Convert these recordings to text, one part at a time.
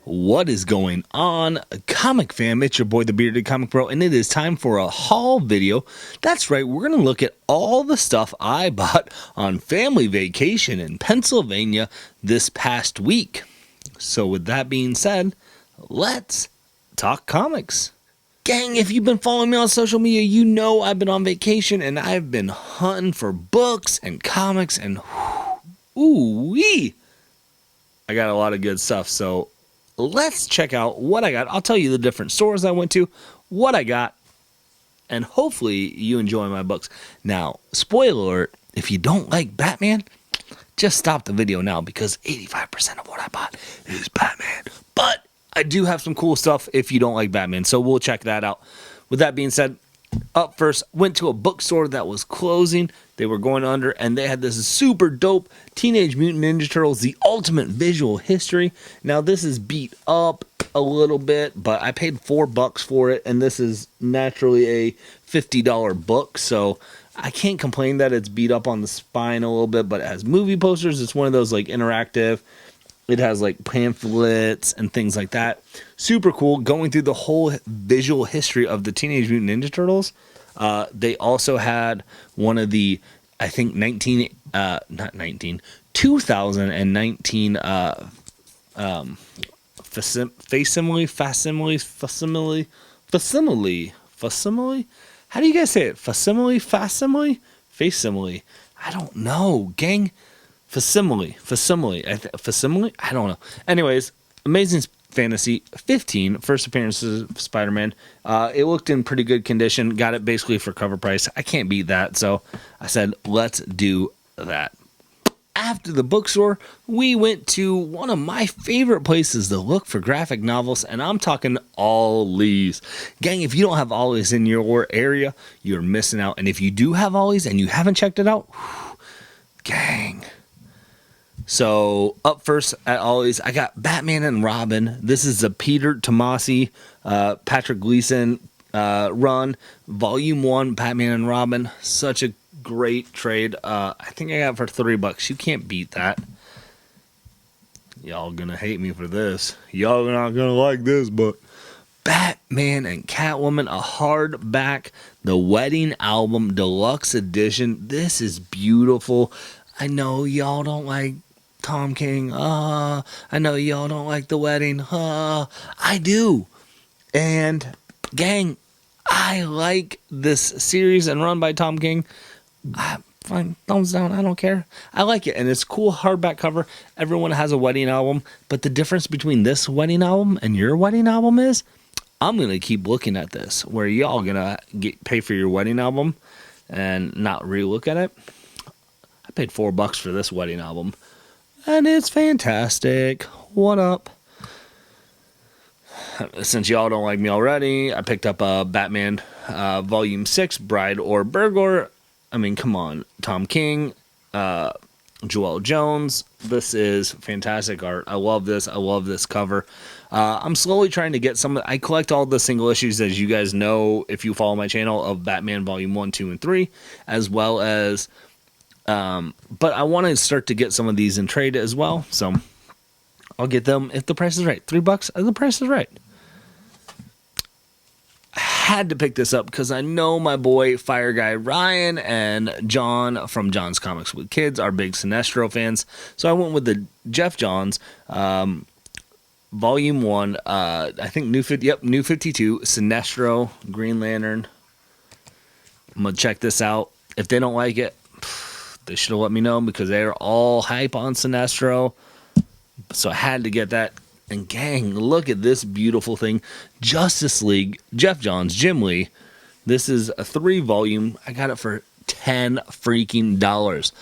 What is going on, comic fam? It's your boy, the Bearded Comic Bro, and it is time for a haul video. That's right, we're going to look at all the stuff I bought on family vacation in Pennsylvania this past week. So with that being said, let's talk comics. Gang, if you've been following me on social media, you know I've been on vacation and I've been hunting for books and comics and ooh-wee. I got a lot of good stuff, so let's check out what I got. I'll tell you the different stores I went to, what I got, and hopefully you enjoy my books. Now, spoiler alert, if you don't like Batman, just stop the video now because 85% of what I bought is Batman. But I do have some cool stuff if you don't like Batman, so we'll check that out. With that being said, up first, went to a bookstore that was closing. They were going under, and they had this super dope Teenage Mutant Ninja Turtles, The Ultimate Visual History. Now, this is beat up a little bit, but I paid $4 for it, and this is naturally a $50 book, so I can't complain that it's beat up on the spine a little bit, but it has movie posters. It's one of those, like, interactive. It has, like, pamphlets and things like that. Super cool. Going through the whole visual history of the Teenage Mutant Ninja Turtles. They also had one of the, I think, 2019 facsimile. How do you guys say it? Facsimile? I don't know, gang. Facsimile. I don't know. Anyways, Amazing Fantasy 15, first appearances of Spider-Man. It looked in pretty good condition. Got it basically for cover price. I can't beat that, so I said, let's do that. After the bookstore, we went to one of my favorite places to look for graphic novels, and I'm talking Ollie's. Gang, if you don't have Ollie's in your area, you're missing out. And if you do have Ollie's and you haven't checked it out, gang. So, up first at Ollie's, I got Batman and Robin. This is the Peter Tomasi, Patrick Gleason run. Volume 1, Batman and Robin. Such a great trade. I think I got it for $3. You can't beat that. Y'all gonna hate me for this. Y'all not gonna like this, but Batman and Catwoman, a hardback, the Wedding Album Deluxe Edition. This is beautiful. I know y'all don't like Tom King. I know y'all don't like The Wedding. I do. And gang, I like this series and run by Tom King. Fine, thumbs down. I don't care. I like it, and it's cool hardback cover. Everyone has a wedding album, but the difference between this wedding album and your wedding album is, I'm gonna keep looking at this. Where y'all gonna pay for your wedding album and not relook at it. I paid $4 for this wedding album, and it's fantastic. What up? Since y'all don't like me already, I picked up Batman Volume 6, Bride or Burglar. I mean, come on. Tom King, Joelle Jones. This is fantastic art. I love this. I love this cover. I'm slowly trying to get some. I collect all the single issues, as you guys know, if you follow my channel, of Batman Volume 1, 2, and 3, as well as... but I want to start to get some of these in trade as well, so I'll get them if the price is right. $3, the price is right. I had to pick this up because I know my boy Fire Guy Ryan and John from John's Comics with Kids are big Sinestro fans, so I went with the Jeff Johns Volume 1, I think New 52, Sinestro, Green Lantern. I'm going to check this out. If they don't like it, they should have let me know because they're all hype on Sinestro. So I had to get that. And gang, look at this beautiful thing. Justice League, Jeff Johns, Jim Lee. This is a 3-volume. I got it for $10 freaking.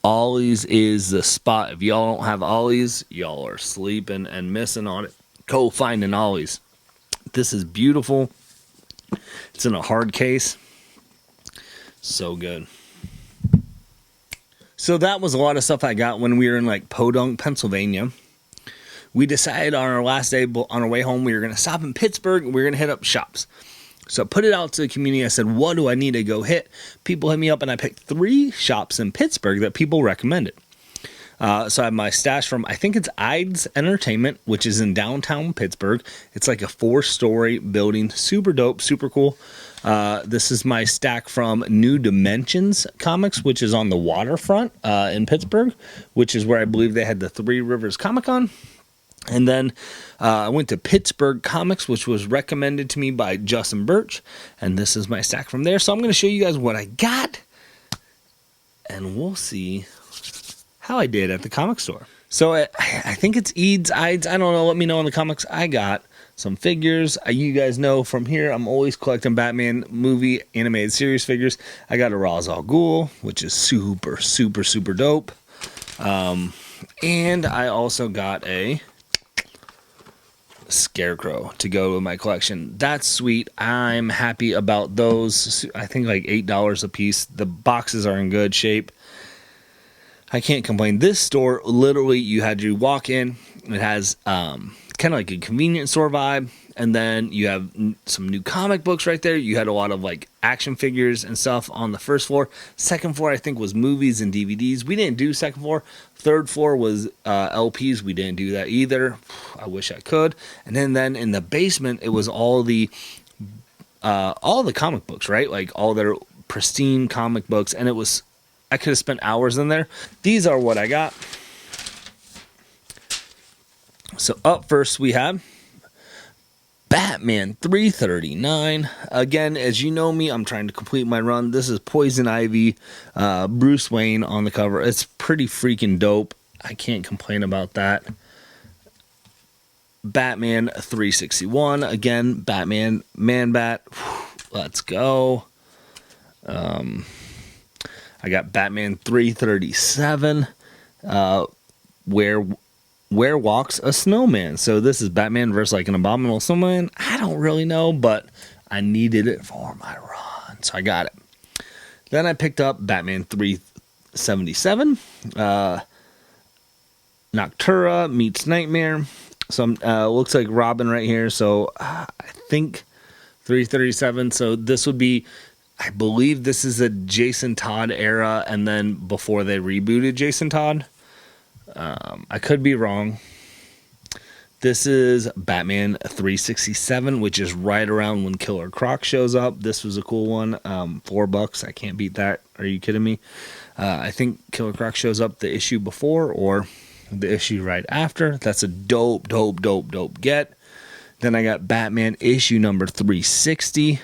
Ollie's is the spot. If y'all don't have Ollie's, y'all are sleeping and missing on it. Go find an Ollie's. This is beautiful. It's in a hard case. So good. So that was a lot of stuff I got when we were in like Podunk, Pennsylvania. We decided on our last day, on our way home, we were going to stop in Pittsburgh and we were going to hit up shops. So I put it out to the community. I said, what do I need to go hit? People hit me up and I picked 3 shops in Pittsburgh that people recommended. So I have my stash from, I think it's Ides Entertainment, which is in downtown Pittsburgh. It's like a 4-story building. Super dope, super cool. This is my stack from New Dimensions Comics, which is on the waterfront in Pittsburgh, which is where I believe they had the Three Rivers Comic Con. And then I went to Pittsburgh Comics, which was recommended to me by Justin Birch. And this is my stack from there. So I'm going to show you guys what I got. And we'll see how I did at the comic store. So I think it's Ides. I don't know. Let me know in the comics. I got some figures. You guys know from here, I'm always collecting Batman movie animated series figures. I got a Ra's al Ghul, which is super, super, super dope. And I also got a Scarecrow to go with my collection. That's sweet. I'm happy about those. I think like $8 a piece. The boxes are in good shape. I can't complain. This store, literally, you had to walk in. It has kind of like a convenience store vibe. And then you have some new comic books right there. You had a lot of like action figures and stuff on the first floor. Second floor, I think, was movies and DVDs. We didn't do second floor. Third floor was LPs. We didn't do that either. I wish I could. And then in the basement, it was all the comic books, right? Like all their pristine comic books. And it was, I could have spent hours in there. These are what I got. So up first we have Batman 339. Again, as you know me, I'm trying to complete my run. This is Poison Ivy, Bruce Wayne on the cover. It's pretty freaking dope. I can't complain about that. Batman 361. Again, Batman, Man-Bat. Let's go. I got Batman 337. Where walks a snowman? So this is Batman versus like an abominable snowman. I don't really know, but I needed it for my run, so I got it. Then I picked up Batman 377. Noctura meets Nightmare. So looks like Robin right here. So I think 337. So this would be, I believe this is a Jason Todd era, and then before they rebooted Jason Todd. I could be wrong. This is Batman 367, which is right around when Killer Croc shows up. This was a cool one. $4. I can't beat that. Are you kidding me? I think Killer Croc shows up the issue before or the issue right after. That's a dope get. Then I got Batman issue number 360.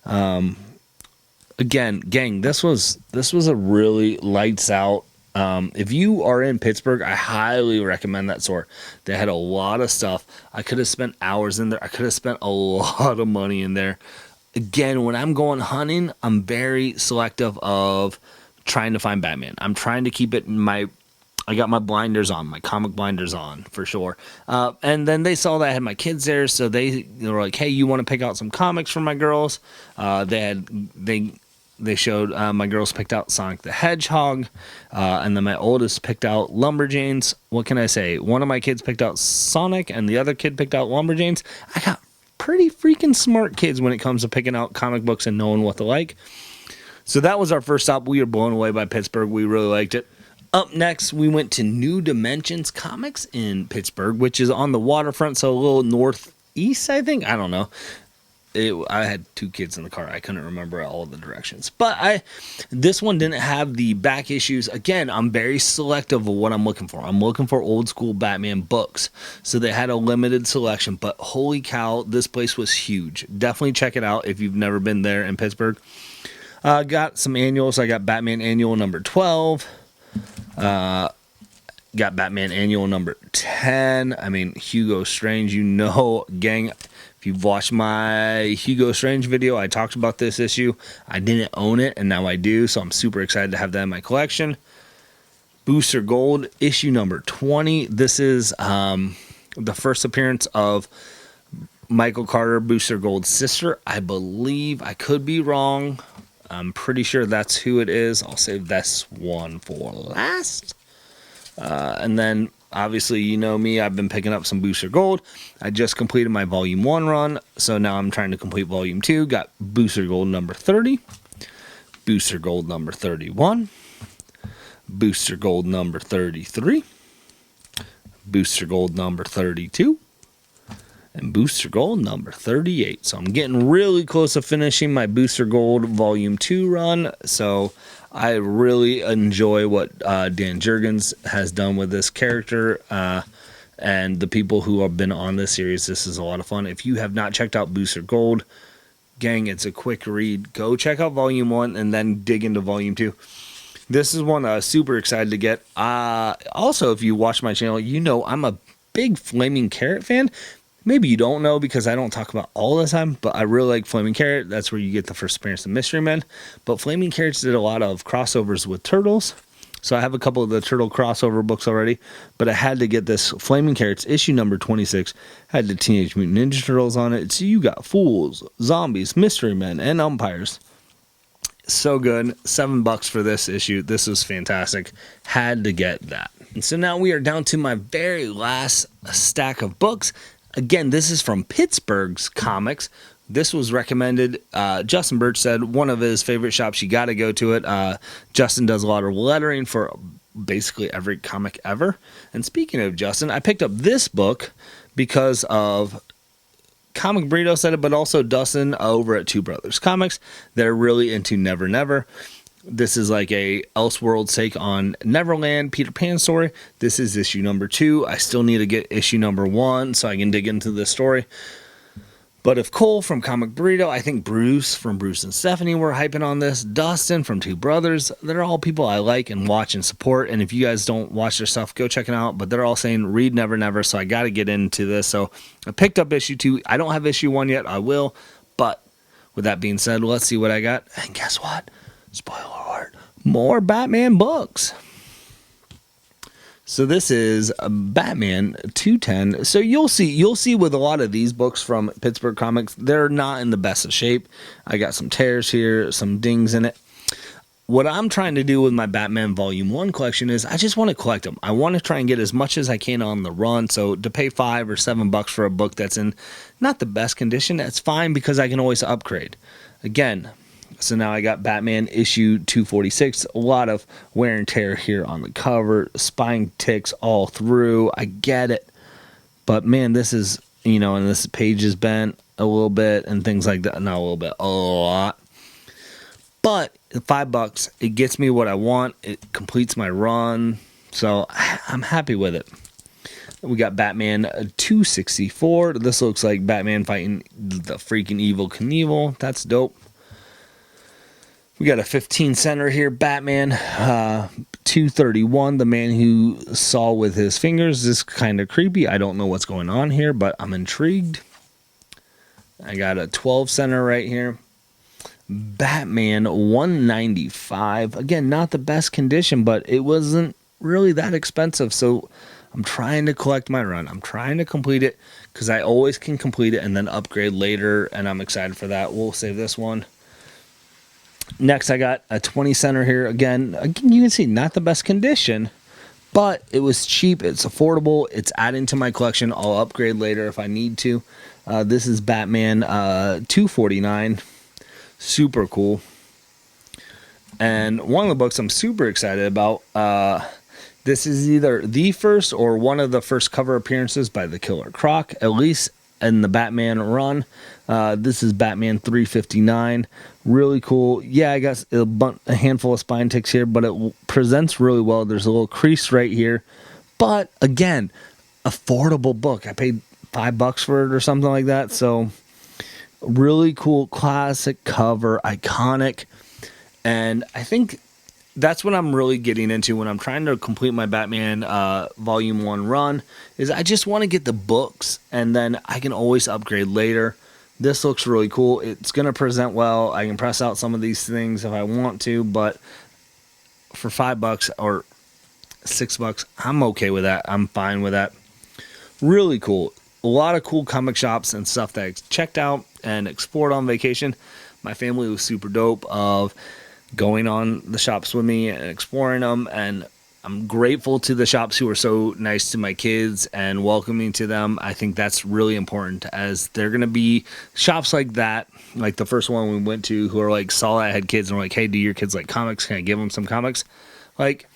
Again, gang, this was a really lights out. If you are in Pittsburgh, I highly recommend that store. They had a lot of stuff. I could have spent hours in there. I could have spent a lot of money in there. Again, when I'm going hunting, I'm very selective of trying to find Batman. I'm trying to keep it in I got my blinders on, my comic blinders on for sure. And then they saw that I had my kids there, so they were like, "Hey, you want to pick out some comics for my girls?" They showed my girls picked out Sonic the Hedgehog, and then my oldest picked out Lumberjanes. What can I say? One of my kids picked out Sonic, and the other kid picked out Lumberjanes. I got pretty freaking smart kids when it comes to picking out comic books and knowing what to like. So that was our first stop. We were blown away by Pittsburgh. We really liked it. Up next, we went to New Dimensions Comics in Pittsburgh, which is on the waterfront, so a little northeast, I think. I don't know. I had two kids in the car. I couldn't remember all the directions. But this one didn't have the back issues. Again, I'm very selective of what I'm looking for. I'm looking for old school Batman books. So they had a limited selection. But holy cow, this place was huge. Definitely check it out if you've never been there in Pittsburgh. Got some annuals. I got Batman Annual number 12. Got Batman Annual number 10. I mean, Hugo Strange, you know, gang. If you've watched my Hugo Strange video, I talked about this issue. I didn't own it, and now I do, so I'm super excited to have that in my collection. Booster Gold, issue number 20. This is the first appearance of Michael Carter, Booster Gold's sister. I believe, I could be wrong. I'm pretty sure that's who it is. I'll save this one for last. And then, obviously, you know me, I've been picking up some Booster Gold. I just completed my Volume 1 run, so now I'm trying to complete Volume 2. Got Booster Gold number 30, Booster Gold number 31, Booster Gold number 33, Booster Gold number 32, and Booster Gold number 38. So I'm getting really close to finishing my Booster Gold Volume 2 run. So I really enjoy what Dan Jurgens has done with this character. And the people who have been on this series, this is a lot of fun. If you have not checked out Booster Gold, gang, it's a quick read. Go check out Volume 1 and then dig into Volume 2. This is one I was super excited to get. Also, if you watch my channel, you know I'm a big Flaming Carrot fan. Maybe you don't know because I don't talk about all the time, but I really like Flaming Carrot. That's where you get the first appearance of Mystery Men. But Flaming Carrots did a lot of crossovers with Turtles. So I have a couple of the Turtle crossover books already, but I had to get this Flaming Carrots issue number 26. Had the Teenage Mutant Ninja Turtles on it. So you got Fools, Zombies, Mystery Men, and Umpires. So good. $7 for this issue. This was fantastic. Had to get that. And so now we are down to my very last stack of books. Again, this is from Pittsburgh's Comics. This was recommended. Justin Birch said one of his favorite shops. You got to go to it. Justin does a lot of lettering for basically every comic ever. And speaking of Justin, I picked up this book because of Comic Burrito said it, but also Dustin over at Two Brothers Comics. They're really into Never Never. This is like a Elseworlds take on Neverland Peter Pan story. This is issue number 2. I still need to get issue number 1 so I can dig into this story. But if Cole from Comic Burrito, I think Bruce from Bruce and Stephanie were hyping on this, Dustin from Two Brothers, they're all people I like and watch and support. And if you guys don't watch their stuff, go check it out. But they're all saying read Never Never, so I got to get into this. So I picked up issue 2. I don't have issue 1 yet. I will. But with that being said, let's see what I got. And guess what? Spoiler alert. More Batman books. So this is Batman 210. So you'll see with a lot of these books from Pittsburgh Comics, they're not in the best of shape. I got some tears here, some dings in it. What I'm trying to do with my Batman Volume 1 collection is I just want to collect them. I want to try and get as much as I can on the run. So to pay $5 or $7 for a book that's in not the best condition, that's fine because I can always upgrade. Again, so now I got Batman issue 246. A lot of wear and tear here on the cover. Spine ticks all through. I get it. But man, this is, and this page is bent a little bit and things like that. Not a little bit, a lot. But $5, it gets me what I want. It completes my run. So I'm happy with it. We got Batman 264. This looks like Batman fighting the freaking evil Knievel. That's dope. We got a 15 center here, Batman 231, the man who saw with his fingers. This is kind of creepy. I don't know what's going on here, but I'm intrigued. I got a 12 center right here. Batman 195. Again, not the best condition, but it wasn't really that expensive. So I'm trying to collect my run. I'm trying to complete it because I always can complete it and then upgrade later, and I'm excited for that. We'll save this one. Next, I got a 20 center here. Again, you can see not the best condition, but it was cheap. It's affordable. It's adding to my collection. I'll upgrade later if I need to. This is Batman 249. Super cool. And one of the books I'm super excited about, this is either the first or one of the first cover appearances by the Killer Croc, at least in the Batman run. This is Batman 359. Really cool. Yeah, I got a handful of spine ticks here, but it presents really well. There's a little crease right here. But again, affordable book. I paid $5 for it or something like that. So really cool, classic cover, iconic. And I think that's what I'm really getting into when I'm trying to complete my Batman Volume 1 run, is I just want to get the books, and then I can always upgrade later. This looks really cool. It's going to present well. I can press out some of these things if I want to, but for $5 or $6, I'm okay with that. I'm fine with that. Really cool. A lot of cool comic shops and stuff that I checked out and explored on vacation. My family was super dope of going on the shops with me and exploring them, and I'm grateful to the shops who are so nice to my kids and welcoming to them. I think that's really important, as they're going to be shops like that, like the first one we went to, who are like, saw I had kids and were like, hey, do your kids like comics? Can I give them some comics? Like,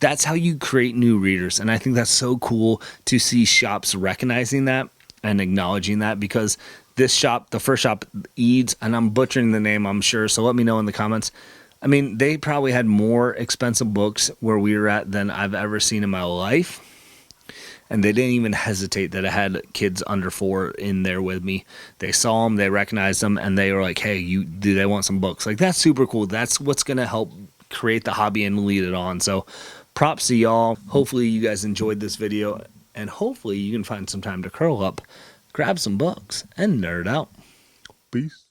That's how you create new readers. And I think that's so cool to see shops recognizing that and acknowledging that, because this shop, the first shop, Eads, and I'm butchering the name, I'm sure, so let me know in the comments. I mean, they probably had more expensive books where we were at than I've ever seen in my life. And they didn't even hesitate that I had kids under 4 in there with me. They saw them, they recognized them, and they were like, hey, do they want some books? Like, that's super cool. That's what's going to help create the hobby and lead it on. So props to y'all. Hopefully you guys enjoyed this video, and hopefully you can find some time to curl up, grab some books, and nerd out. Peace.